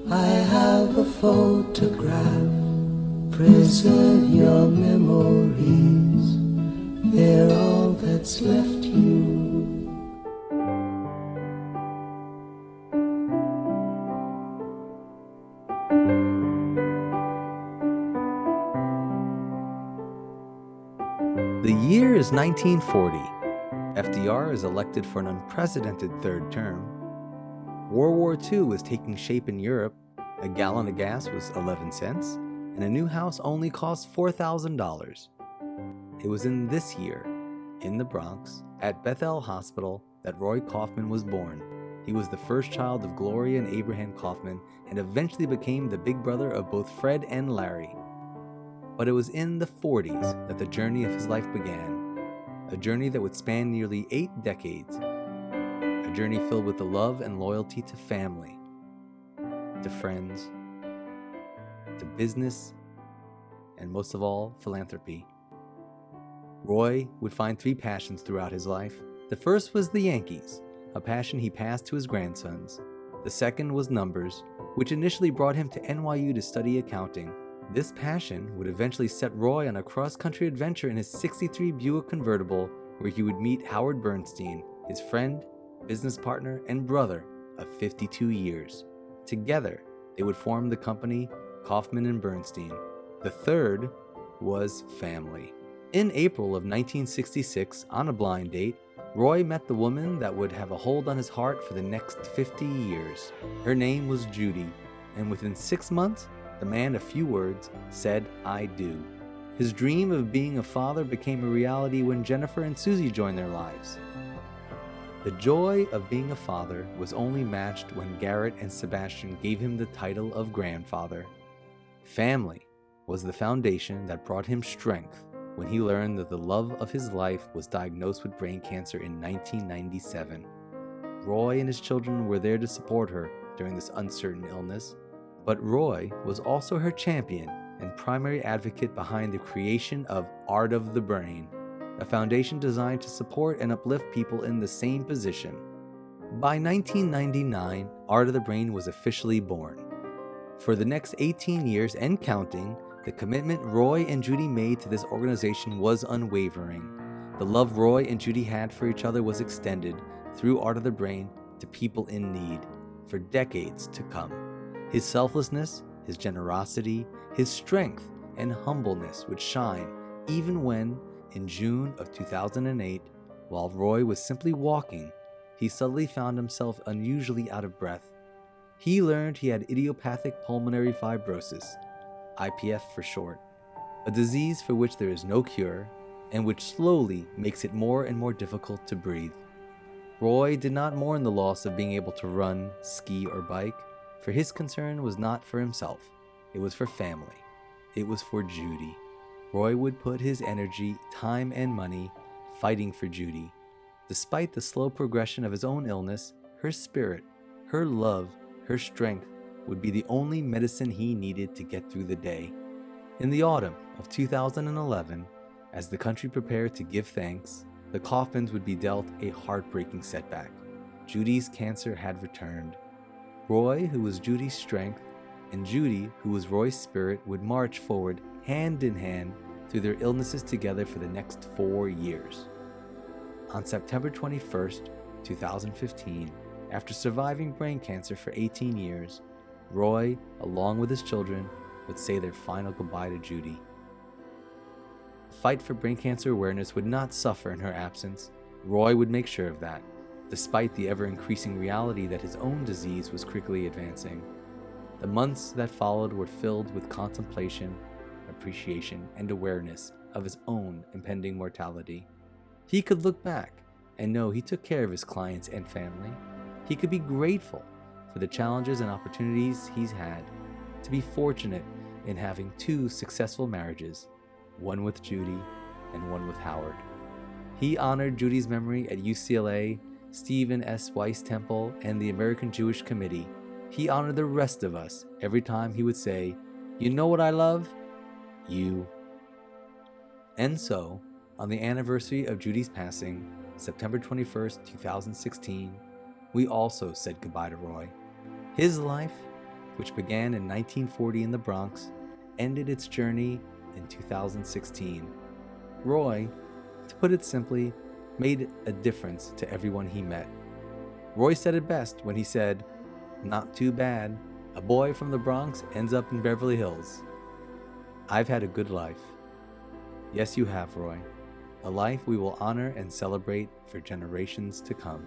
I have a photograph. Preserve your memories. They're all that's left you. The year is 1940. FDR is elected for an unprecedented third term. World War II was taking shape in Europe. A gallon of gas was 11 cents, and a new house only cost $4,000. It was in this year, in the Bronx, at Bethel Hospital, that Roy Kaufman was born. He was the first child of Gloria and Abraham Kaufman, and eventually became the big brother of both Fred and Larry. But it was in the 40s that the journey of his life began, a journey that would span nearly 8 decades, a journey filled with the love and loyalty to family, to friends, to business, and most of all, philanthropy. Roy would find 3 passions throughout his life. The first was the Yankees, a passion he passed to his grandsons. The second was numbers, which initially brought him to NYU to study accounting. This passion would eventually set Roy on a cross-country adventure in his '63 Buick convertible, where he would meet Howard Bernstein, his friend, business partner, and brother of 52 years. Together, they would form the company Kaufman and Bernstein. The third was family. In April of 1966, on a blind date, Roy met the woman that would have a hold on his heart for the next 50 years. Her name was Judy, and within 6 months, the man of few words said, "I do." His dream of being a father became a reality when Jennifer and Susie joined their lives. The joy of being a father was only matched when Garrett and Sebastian gave him the title of grandfather. Family was the foundation that brought him strength when he learned that the love of his life was diagnosed with brain cancer in 1997. Roy and his children were there to support her during this uncertain illness. But Roy was also her champion and primary advocate behind the creation of Art of the Brain, a foundation designed to support and uplift people in the same position. By 1999, Art of the Brain was officially born. For the next 18 years and counting, the commitment Roy and Judy made to this organization was unwavering. The love Roy and Judy had for each other was extended through Art of the Brain to people in need for decades to come. His selflessness, his generosity, his strength, and humbleness would shine even when, in June of 2008, while Roy was simply walking, he suddenly found himself unusually out of breath. He learned he had idiopathic pulmonary fibrosis, IPF for short, a disease for which there is no cure and which slowly makes it more and more difficult to breathe. Roy did not mourn the loss of being able to run, ski, or bike, for his concern was not for himself, it was for family. It was for Judy. Roy would put his energy, time, and money fighting for Judy. Despite the slow progression of his own illness, her spirit, her love, her strength would be the only medicine he needed to get through the day. In the autumn of 2011, as the country prepared to give thanks, the Kaufmans would be dealt a heartbreaking setback. Judy's cancer had returned. Roy, who was Judy's strength, and Judy, who was Roy's spirit, would march forward hand in hand through their illnesses together for the next 4 years. On September 21st, 2015, after surviving brain cancer for 18 years, Roy, along with his children, would say their final goodbye to Judy. The fight for brain cancer awareness would not suffer in her absence. Roy would make sure of that, despite the ever-increasing reality that his own disease was quickly advancing. The months that followed were filled with contemplation, appreciation, and awareness of his own impending mortality. He could look back and know he took care of his clients and family. He could be grateful for the challenges and opportunities he's had, to be fortunate in having 2 successful marriages, one with Judy and one with Howard. He honored Judy's memory at UCLA, Stephen S. Weiss Temple, and the American Jewish Committee. He honored the rest of us every time he would say, "You know what I love? You." And so, on the anniversary of Judy's passing, September 21st, 2016, we also said goodbye to Roy. His life, which began in 1940 in the Bronx, ended its journey in 2016. Roy, to put it simply, made a difference to everyone he met. Roy said it best when he said, "Not too bad. A boy from the Bronx ends up in Beverly Hills. I've had a good life." Yes, you have, Roy. A life we will honor and celebrate for generations to come.